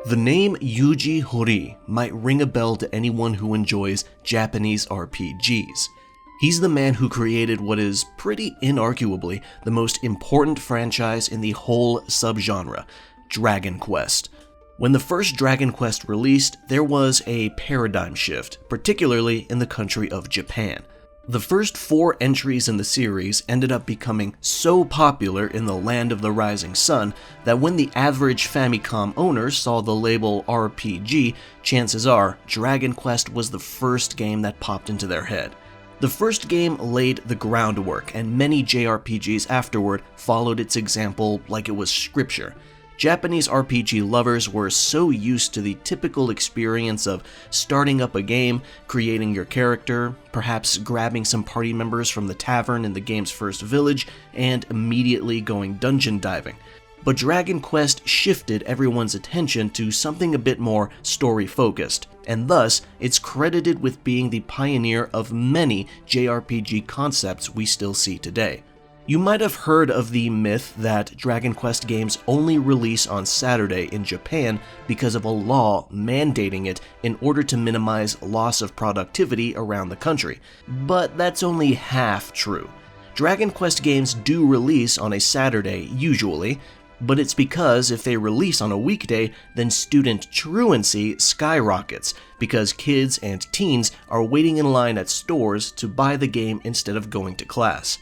The name Yuji Horii might ring a bell to anyone who enjoys Japanese RPGs. He's the man who created what is pretty inarguably the most important franchise in the whole subgenre, Dragon Quest. When the first Dragon Quest released, there was a paradigm shift, particularly in the country of Japan. The first 4 entries in the series ended up becoming so popular in the land of the rising sun that when the average Famicom owner saw the label RPG, chances are Dragon Quest was the first game that popped into their head. The first game laid the groundwork, and many JRPGs afterward followed its example like it was scripture. Japanese RPG lovers were so used to the typical experience of starting up a game, creating your character, perhaps grabbing some party members from the tavern in the game's first village, and immediately going dungeon diving. But Dragon Quest shifted everyone's attention to something a bit more story-focused, and thus it's credited with being the pioneer of many JRPG concepts we still see today. You might have heard of the myth that Dragon Quest games only release on Saturday in Japan because of a law mandating it in order to minimize loss of productivity around the country, but that's only half true. Dragon Quest games do release on a Saturday usually, but it's because if they release on a weekday, then student truancy skyrockets because kids and teens are waiting in line at stores to buy the game instead of going to class.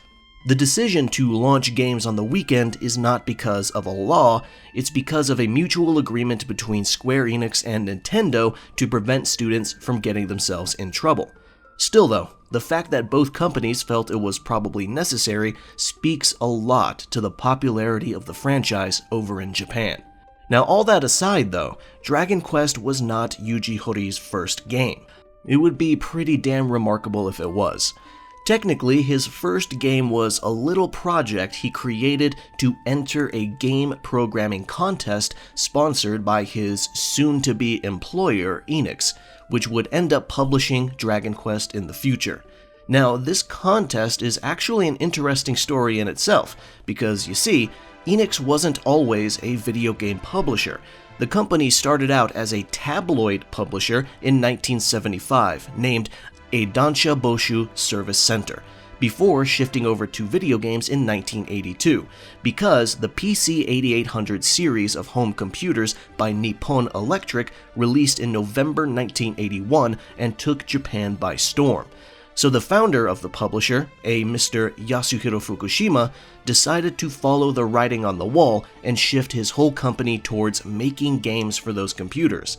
The decision to launch games on the weekend is not because of a law, it's because of a mutual agreement between Square Enix and Nintendo to prevent students from getting themselves in trouble. Still though, the fact that both companies felt it was probably necessary speaks a lot to the popularity of the franchise over in Japan. Now all that aside though, Dragon Quest was not Yuji Horii's first game. It would be pretty damn remarkable if it was. Technically, his first game was a little project he created to enter a game programming contest sponsored by his soon-to-be employer, Enix, which would end up publishing Dragon Quest in the future. Now, this contest is actually an interesting story in itself, because you see, Enix wasn't always a video game publisher. The company started out as a tabloid publisher in 1975, named Eidansha Boshu Service Center, before shifting over to video games in 1982, because the PC 8800 series of home computers by Nippon Electric released in November 1981 and took Japan by storm. So the founder of the publisher, a Mr. Yasuhiro Fukushima, decided to follow the writing on the wall and shift his whole company towards making games for those computers.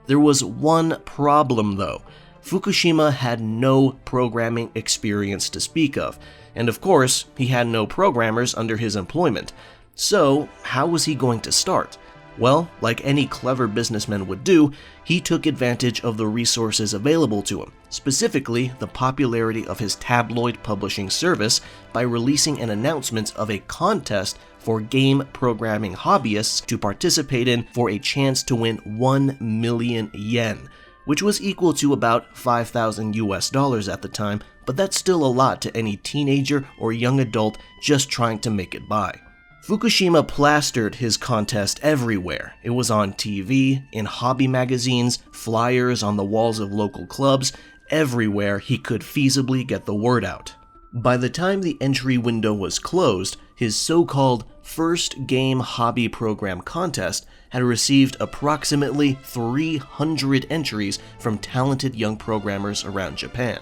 There was one problem though. Fukushima had no programming experience to speak of, and of course, he had no programmers under his employment. So, how was he going to start? Well, like any clever businessman would do, he took advantage of the resources available to him, specifically the popularity of his tabloid publishing service, by releasing an announcement of a contest for game programming hobbyists to participate in for a chance to win 1 million yen, which was equal to about $5,000 at the time, but that's still a lot to any teenager or young adult just trying to make it by. Fukushima plastered his contest everywhere. It was on TV, in hobby magazines, flyers on the walls of local clubs, everywhere he could feasibly get the word out. By the time the entry window was closed, his so-called first game hobby program contest had received approximately 300 entries from talented young programmers around Japan.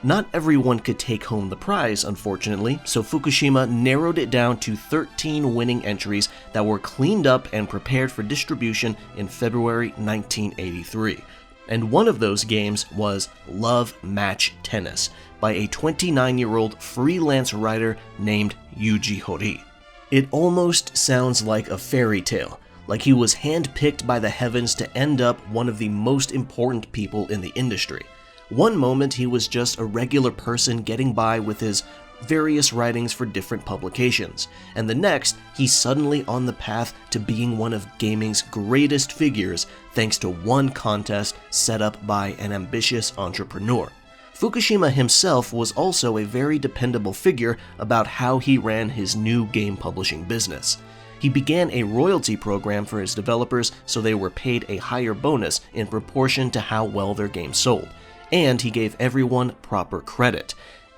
Not everyone could take home the prize, unfortunately, so Fukushima narrowed it down to 13 winning entries that were cleaned up and prepared for distribution in February 1983. And one of those games was Love Match Tennis by a 29-year-old freelance writer named Yuji Horii. It almost sounds like a fairy tale, like he was handpicked by the heavens to end up one of the most important people in the industry. One moment he was just a regular person getting by with his various writings for different publications, and the next he's suddenly on the path to being one of gaming's greatest figures thanks to one contest set up by an ambitious entrepreneur. Fukushima himself was also a very dependable figure about how he ran his new game publishing business. He began a royalty program for his developers so they were paid a higher bonus in proportion to how well their game sold, and he gave everyone proper credit.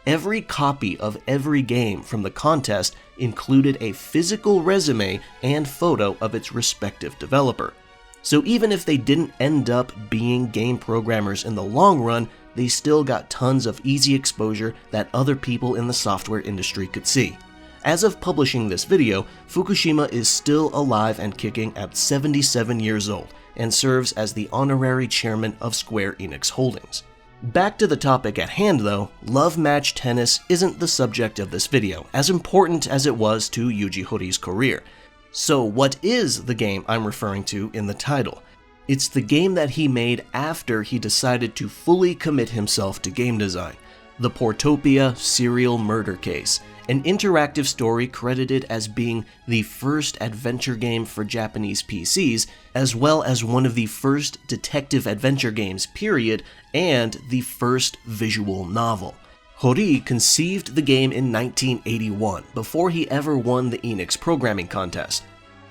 Every copy of every game from the contest included a physical resume and photo of its respective developer. So even if they didn't end up being game programmers in the long run, they still got tons of easy exposure that other people in the software industry could see. As of publishing this video, Fukushima is still alive and kicking at 77 years old and serves as the honorary chairman of Square Enix Holdings. Back to the topic at hand though, Love Match Tennis isn't the subject of this video, as important as it was to Yuji Horii's career. So what is the game I'm referring to in the title? It's the game that he made after he decided to fully commit himself to game design, the Portopia serial murder case, an interactive story credited as being the first adventure game for Japanese PCs, as well as one of the first detective adventure games, period, and the first visual novel. Horii conceived the game in 1981, before he ever won the Enix programming contest.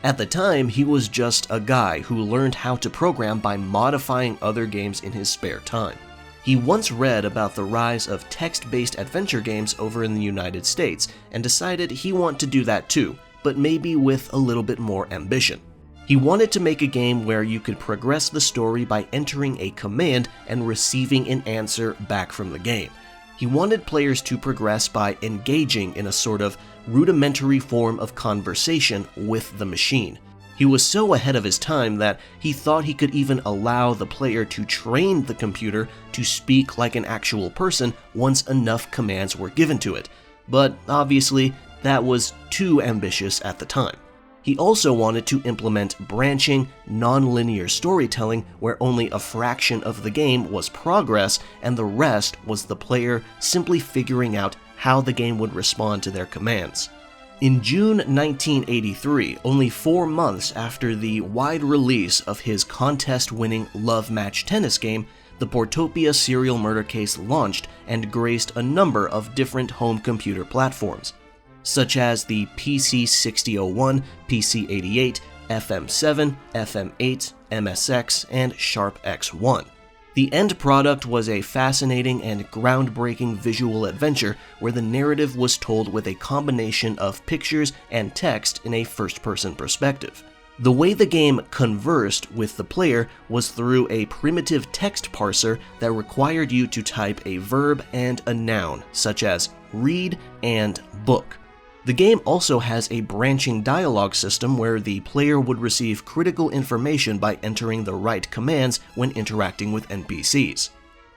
At the time, he was just a guy who learned how to program by modifying other games in his spare time. He once read about the rise of text-based adventure games over in the United States and decided he wanted to do that too, but maybe with a little bit more ambition. He wanted to make a game where you could progress the story by entering a command and receiving an answer back from the game. He wanted players to progress by engaging in a sort of rudimentary form of conversation with the machine. He was so ahead of his time that he thought he could even allow the player to train the computer to speak like an actual person once enough commands were given to it, but obviously that was too ambitious at the time. He also wanted to implement branching, non-linear storytelling where only a fraction of the game was progress and the rest was the player simply figuring out how the game would respond to their commands. In June 1983, only 4 months after the wide release of his contest-winning Love Match Tennis game, the Portopia serial murder case launched and graced a number of different home computer platforms, such as the PC-6001, PC-88, FM7, FM8, MSX, and Sharp X1. The end product was a fascinating and groundbreaking visual adventure where the narrative was told with a combination of pictures and text in a first-person perspective. The way the game conversed with the player was through a primitive text parser that required you to type a verb and a noun, such as read and book. The game also has a branching dialogue system where the player would receive critical information by entering the right commands when interacting with NPCs.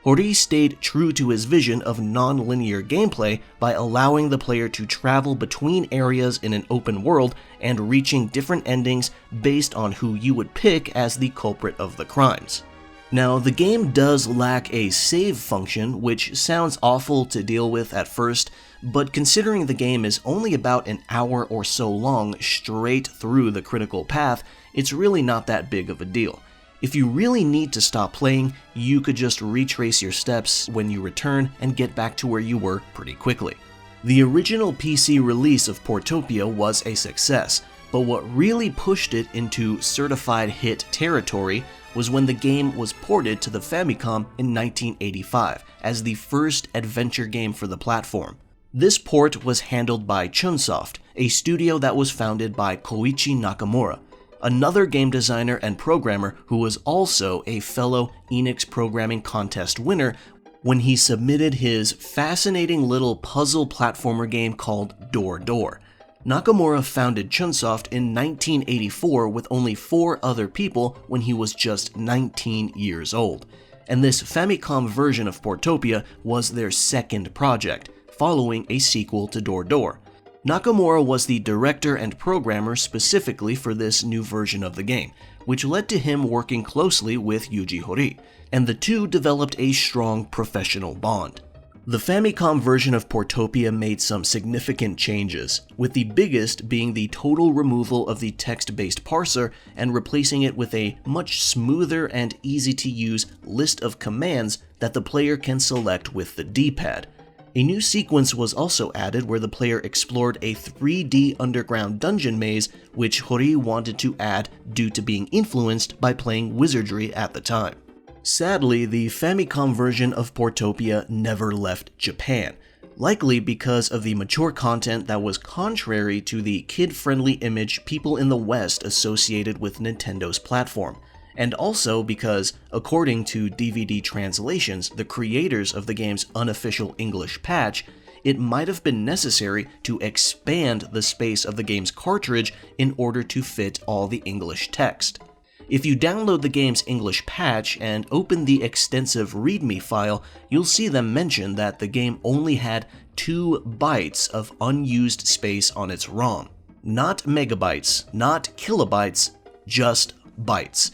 Horii stayed true to his vision of non-linear gameplay by allowing the player to travel between areas in an open world and reaching different endings based on who you would pick as the culprit of the crimes. Now, the game does lack a save function, which sounds awful to deal with at first, but considering the game is only about an hour or so long straight through the critical path, it's really not that big of a deal. If you really need to stop playing, you could just retrace your steps when you return and get back to where you were pretty quickly. The original PC release of Portopia was a success, but what really pushed it into certified hit territory was when the game was ported to the Famicom in 1985 as the first adventure game for the platform. This port was handled by Chunsoft, a studio that was founded by Koichi Nakamura, another game designer and programmer who was also a fellow Enix Programming Contest winner when he submitted his fascinating little puzzle platformer game called Door Door. Nakamura founded Chunsoft in 1984 with only 4 other people when he was just 19 years old, and this Famicom version of Portopia was their second project, following a sequel to Door Door. Nakamura was the director and programmer specifically for this new version of the game, which led to him working closely with Yuji Horii, and the two developed a strong professional bond. The Famicom version of Portopia made some significant changes, with the biggest being the total removal of the text-based parser and replacing it with a much smoother and easy-to-use list of commands that the player can select with the D-pad. A new sequence was also added where the player explored a 3D underground dungeon maze, which Horii wanted to add due to being influenced by playing wizardry at the time. Sadly, the Famicom version of Portopia never left Japan, likely because of the mature content that was contrary to the kid-friendly image people in the West associated with Nintendo's platform, and also because, according to DVD translations, the creators of the game's unofficial English patch, it might have been necessary to expand the space of the game's cartridge in order to fit all the English text. If you download the game's English patch and open the extensive README file, you'll see them mention that the game only had 2 bytes of unused space on its ROM. Not megabytes, not kilobytes, just bytes.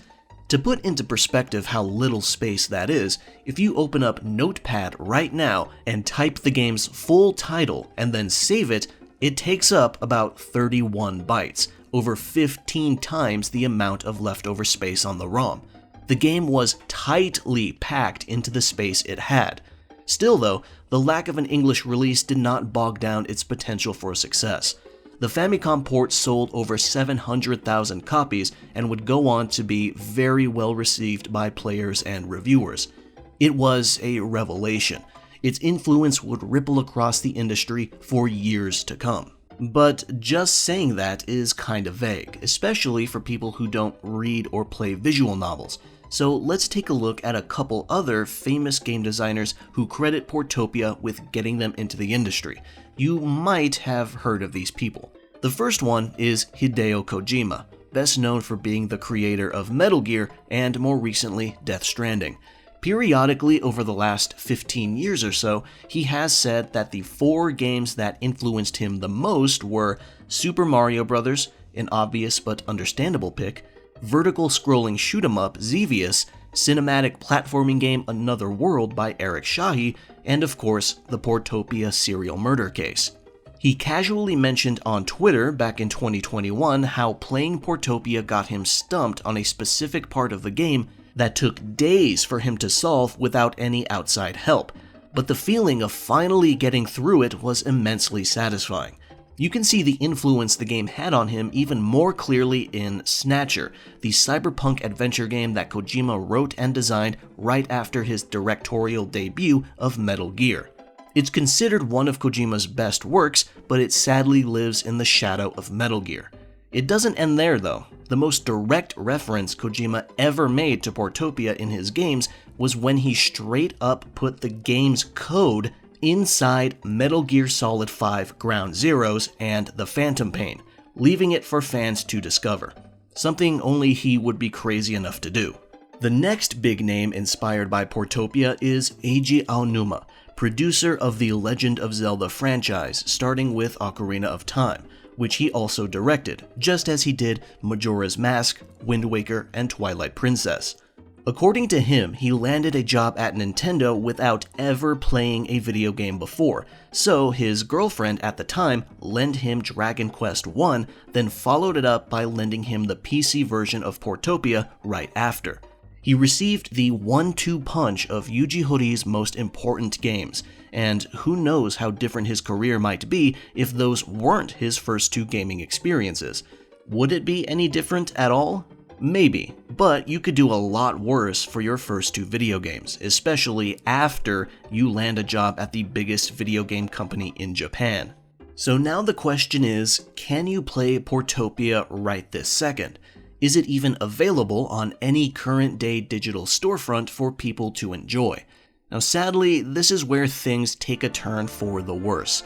To put into perspective how little space that is, if you open up Notepad right now and type the game's full title and then save it, it takes up about 31 bytes, over 15 times the amount of leftover space on the ROM. The game was tightly packed into the space it had. Still though, the lack of an English release did not bog down its potential for success. The Famicom port sold over 700,000 copies and would go on to be very well received by players and reviewers. It was a revelation. Its influence would ripple across the industry for years to come. But just saying that is kind of vague, especially for people who don't read or play visual novels. So let's take a look at a couple other famous game designers who credit Portopia with getting them into the industry. You might have heard of these people. The first one is Hideo Kojima, best known for being the creator of Metal Gear and more recently Death Stranding. Periodically over the last 15 years or so, he has said that the 4 games that influenced him the most were Super Mario Bros., an obvious but understandable pick, vertical scrolling shoot-'em-up Xevious, cinematic platforming game Another World by Eric Shahi, and of course, the Portopia serial murder case. He casually mentioned on Twitter back in 2021 how playing Portopia got him stumped on a specific part of the game that took days for him to solve without any outside help, but the feeling of finally getting through it was immensely satisfying. You can see the influence the game had on him even more clearly in Snatcher, the cyberpunk adventure game that Kojima wrote and designed right after his directorial debut of Metal Gear. It's considered one of Kojima's best works, but it sadly lives in the shadow of Metal Gear. It doesn't end there though. The most direct reference Kojima ever made to Portopia in his games was when he straight up put the game's code inside Metal Gear Solid 5 Ground Zeroes and The Phantom Pain, leaving it for fans to discover. Something only he would be crazy enough to do. The next big name inspired by Portopia is Eiji Aonuma, producer of the Legend of Zelda franchise, starting with Ocarina of Time, which he also directed, just as he did Majora's Mask, Wind Waker, and Twilight Princess. According to him, he landed a job at Nintendo without ever playing a video game before, so his girlfriend at the time lent him Dragon Quest I, then followed it up by lending him the PC version of Portopia right after. He received the 1-2 punch of Yuji Horii's most important games, and who knows how different his career might be if those weren't his first 2 gaming experiences. Would it be any different at all? Maybe, but you could do a lot worse for your first 2 video games, especially after you land a job at the biggest video game company in Japan. So now the question is, can you play Portopia right this second? Is it even available on any current-day digital storefront for people to enjoy? Now sadly, this is where things take a turn for the worse.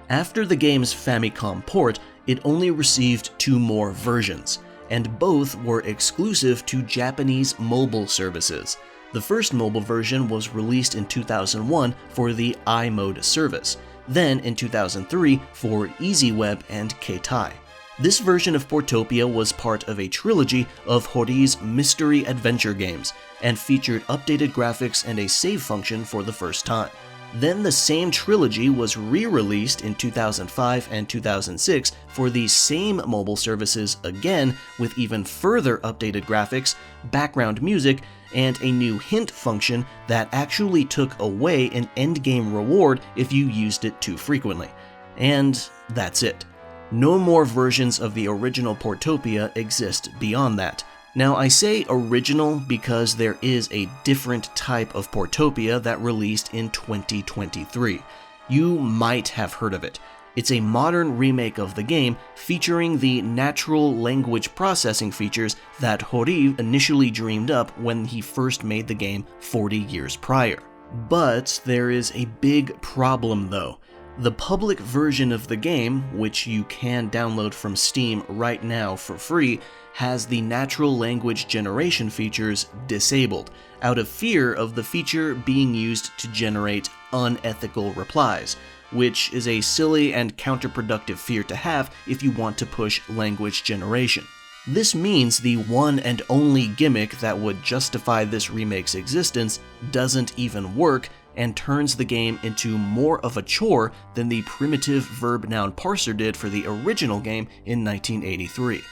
After the game's Famicom port, it only received 2 more versions, and both were exclusive to Japanese mobile services. The first mobile version was released in 2001 for the iMode service, then in 2003 for EasyWeb and Keitai. This version of Portopia was part of a trilogy of Horii's mystery adventure games, and featured updated graphics and a save function for the first time. Then the same trilogy was re-released in 2005 and 2006 for the same mobile services again, with even further updated graphics, background music, and a new hint function that actually took away an endgame reward if you used it too frequently. And that's it. No more versions of the original Portopia exist beyond that. Now, I say original because there is a different type of Portopia that released in 2023. You might have heard of it. It's a modern remake of the game featuring the natural language processing features that Horii initially dreamed up when he first made the game 40 years prior. But there is a big problem though. The public version of the game, which you can download from Steam right now for free, has the natural language generation features disabled, out of fear of the feature being used to generate unethical replies, which is a silly and counterproductive fear to have if you want to push language generation. This means the one and only gimmick that would justify this remake's existence doesn't even work and turns the game into more of a chore than the primitive verb-noun parser did for the original game in 1983.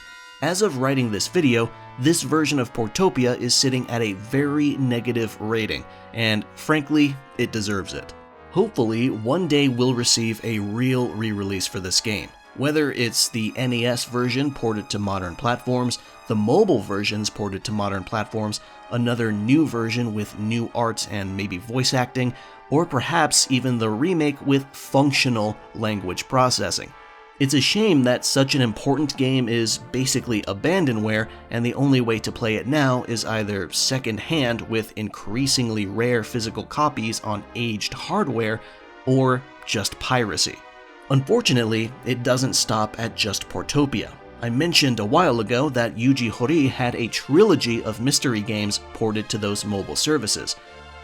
As of writing this video, this version of Portopia is sitting at a very negative rating, and frankly, it deserves it. Hopefully, one day we'll receive a real re-release for this game. Whether it's the NES version ported to modern platforms, the mobile versions ported to modern platforms, another new version with new art and maybe voice acting, or perhaps even the remake with functional language processing. It's a shame that such an important game is basically abandonware, and the only way to play it now is either second-hand with increasingly rare physical copies on aged hardware, or just piracy. Unfortunately, it doesn't stop at just Portopia. I mentioned a while ago that Yuji Horii had a trilogy of mystery games ported to those mobile services,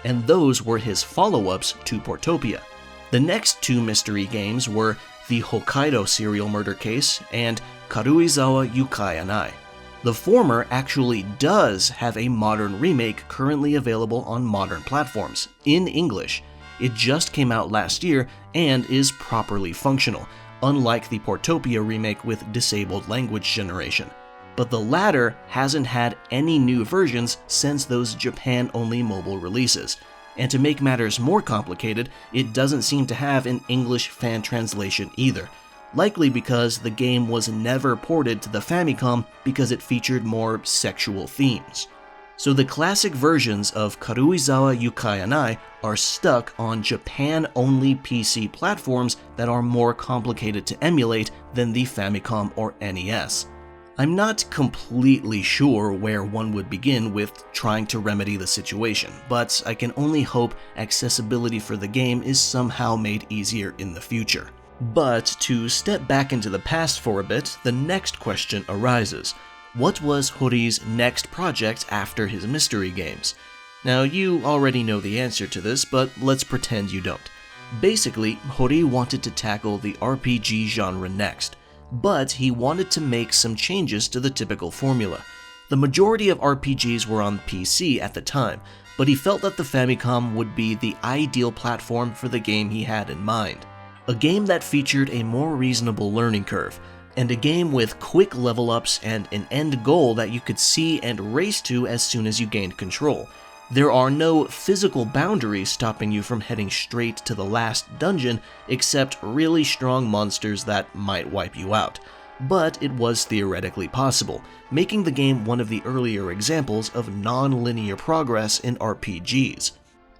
and those were his follow-ups to Portopia. The next two mystery games were the Hokkaido Serial Murder Case and Karuizawa Yukai Anai. The former actually does have a modern remake currently available on modern platforms, in English. It just came out last year and is properly functional, unlike the Portopia remake with disabled language generation. But the latter hasn't had any new versions since those Japan-only mobile releases. And to make matters more complicated, it doesn't seem to have an English fan translation either, likely because the game was never ported to the Famicom because it featured more sexual themes. So the classic versions of Karuizawa Yukai Anai are stuck on Japan-only PC platforms that are more complicated to emulate than the Famicom or NES. I'm not completely sure where one would begin with trying to remedy the situation, but I can only hope accessibility for the game is somehow made easier in the future. But to step back into the past for a bit, the next question arises. What was Horii's next project after his mystery games? Now, you already know the answer to this, but let's pretend you don't. Basically, Horii wanted to tackle the RPG genre next, but he wanted to make some changes to the typical formula. The majority of RPGs were on PC at the time, but he felt that the Famicom would be the ideal platform for the game he had in mind. A game that featured a more reasonable learning curve, and a game with quick level ups and an end goal that you could see and race to as soon as you gained control. There are no physical boundaries stopping you from heading straight to the last dungeon, except really strong monsters that might wipe you out. But it was theoretically possible, making the game one of the earlier examples of non-linear progress in RPGs.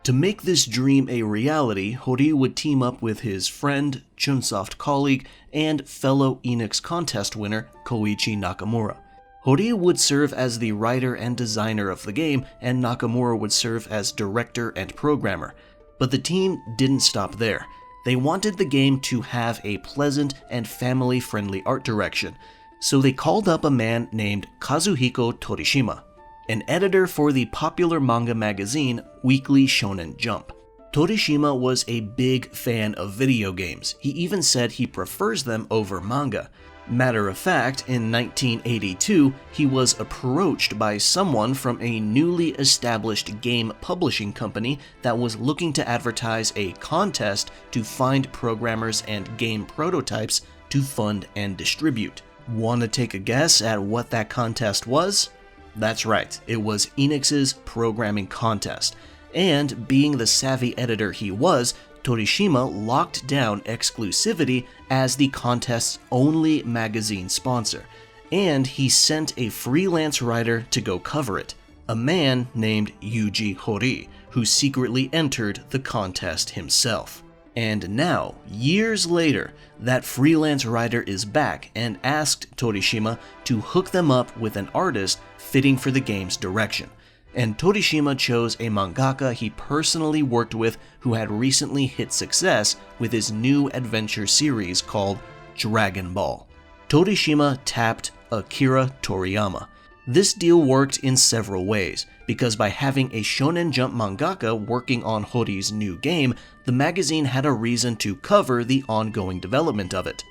To make this dream a reality, Horii would team up with his friend, Chunsoft colleague, and fellow Enix contest winner, Koichi Nakamura. Horii would serve as the writer and designer of the game, and Nakamura would serve as director and programmer. But the team didn't stop there. They wanted the game to have a pleasant and family-friendly art direction, so they called up a man named Kazuhiko Torishima, an editor for the popular manga magazine Weekly Shonen Jump. Torishima was a big fan of video games. He even said he prefers them over manga. Matter of fact, in 1982, he was approached by someone from a newly established game publishing company that was looking to advertise a contest to find programmers and game prototypes to fund and distribute. Want to take a guess at what that contest was? That's right, it was Enix's programming contest, and being the savvy editor he was, Torishima locked down exclusivity as the contest's only magazine sponsor, and he sent a freelance writer to go cover it, a man named Yuji Horii, who secretly entered the contest himself. And now, years later, that freelance writer is back and asked Torishima to hook them up with an artist fitting for the game's direction. And Torishima chose a mangaka he personally worked with who had recently hit success with his new adventure series called Dragon Ball. Torishima tapped Akira Toriyama. This deal worked in several ways, because by having a Shonen Jump mangaka working on Horii's new game, the magazine had a reason to cover the ongoing development of it.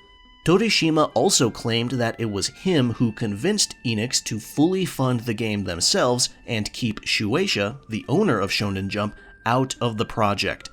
Torishima also claimed that it was him who convinced Enix to fully fund the game themselves and keep Shueisha, the owner of Shonen Jump, out of the project,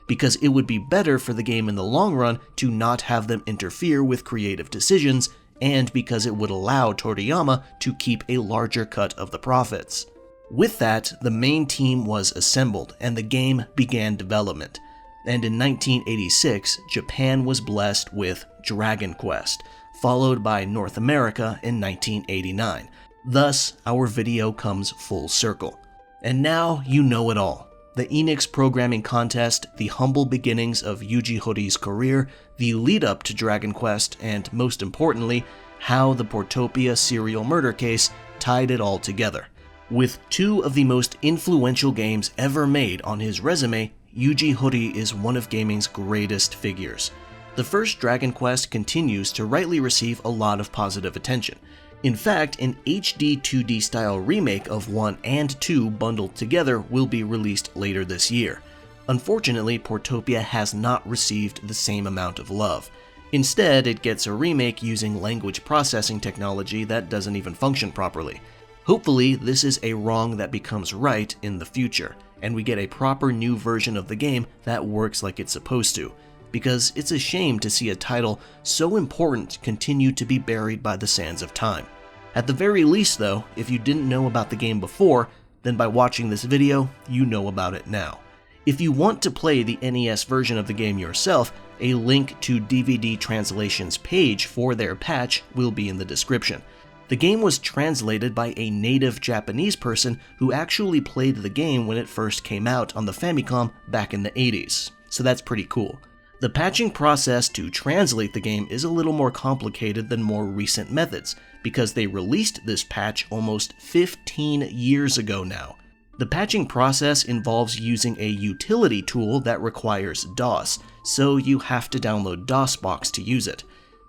because it would be better for the game in the long run to not have them interfere with creative decisions, and because it would allow Toriyama to keep a larger cut of the profits. With that, the main team was assembled and the game began development. And in 1986, Japan was blessed with Dragon Quest, followed by North America in 1989. Thus, our video comes full circle. And now you know it all. The Enix programming contest, the humble beginnings of Yuji Horii's career, the lead-up to Dragon Quest, and most importantly, how the Portopia serial murder case tied it all together. With two of the most influential games ever made on his resume, Yuji Horii is one of gaming's greatest figures. The first Dragon Quest continues to rightly receive a lot of positive attention. In fact, an HD 2D style remake of 1 and 2 bundled together will be released later this year. Unfortunately, Portopia has not received the same amount of love. Instead, it gets a remake using language processing technology that doesn't even function properly. Hopefully, this is a wrong that becomes right in the future, and we get a proper new version of the game that works like it's supposed to, because it's a shame to see a title so important continue to be buried by the sands of time. At the very least though, if you didn't know about the game before, then by watching this video, you know about it now. If you want to play the NES version of the game yourself, a link to DVD Translation's page for their patch will be in the description. The game was translated by a native Japanese person who actually played the game when it first came out on the Famicom back in the 80s, so that's pretty cool. The patching process to translate the game is a little more complicated than more recent methods, because they released this patch almost 15 years ago now. The patching process involves using a utility tool that requires DOS, so you have to download DOSBox to use it.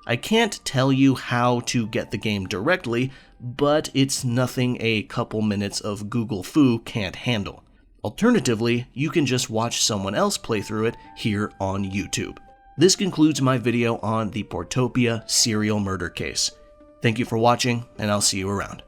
I can't tell you how to get the game directly, but it's nothing a couple minutes of Google Foo can't handle. Alternatively, you can just watch someone else play through it here on YouTube. This concludes my video on the Portopia serial murder case. Thank you for watching, and I'll see you around.